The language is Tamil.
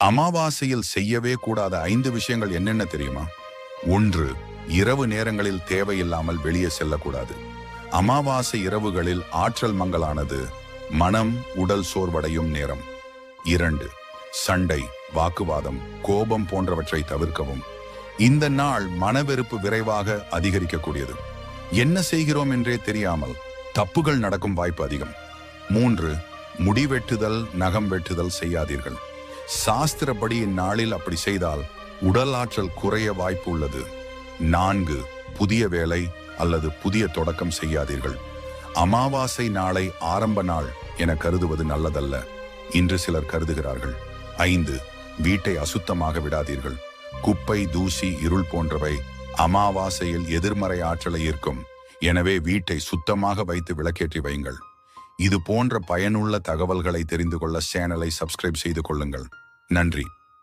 அமாவாசையில் செய்யவே கூடாத 5 விஷயங்கள் என்னென்ன தெரியுமா? 1. இரவு நேரங்களில் தேவையில்லாமல் வெளியே செல்லக்கூடாது. அமாவாசை இரவுகளில் ஆற்றல் மங்கலானது, மனம் உடல் சோர்வடையும் நேரம். 2. சண்டை, வாக்குவாதம், கோபம் போன்றவற்றை தவிர்க்கவும். இந்த நாள் மனவெறுப்பு விரைவாக அதிகரிக்கக்கூடியது. என்ன செய்கிறோம் என்றே தெரியாமல் தப்புகள் நடக்கும் வாய்ப்பு அதிகம். 3. முடி வெட்டுதல், நகம் வெட்டுதல் செய்யாதீர்கள். சாஸ்திரப்படி இந்நாளில் அப்படி செய்தால் உடல் ஆற்றல் குறைய வாய்ப்பு உள்ளது. 4. புதிய வேலை அல்லது புதிய தொடக்கம் செய்யாதீர்கள். அமாவாசை நாளை ஆரம்ப நாள் என கருதுவது நல்லதல்ல. இன்று சிலர் கருதுகிறார்கள். 5. வீட்டை அசுத்தமாக விடாதீர்கள். குப்பை, தூசி, இருள் போன்றவை அமாவாசையில் எதிர்மறை ஆற்றலை ஈர்க்கும். எனவே வீட்டை சுத்தமாக வைத்து விளக்கேற்றி வையுங்கள். இது போன்ற பயனுள்ள தகவல்களை தெரிந்து கொள்ள சேனலை சப்ஸ்கிரைப் செய்து கொள்ளுங்கள். நன்றி.